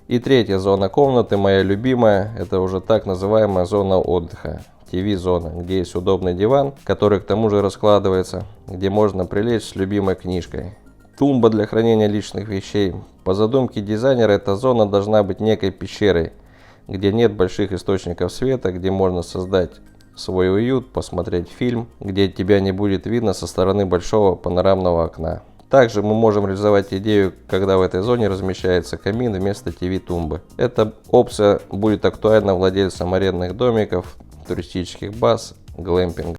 И третья зона комнаты, моя любимая, это уже так называемая зона отдыха. ТВ-зона, где есть удобный диван, который к тому же раскладывается, где можно прилечь с любимой книжкой. Тумба для хранения личных вещей. По задумке дизайнера эта зона должна быть некой пещерой, где нет больших источников света, где можно создать свой уют, посмотреть фильм, где тебя не будет видно со стороны большого панорамного окна. Также мы можем реализовать идею, когда в этой зоне размещается камин вместо ТВ-тумбы. Эта опция будет актуальна владельцам арендных домиков, туристических баз, глэмпинга.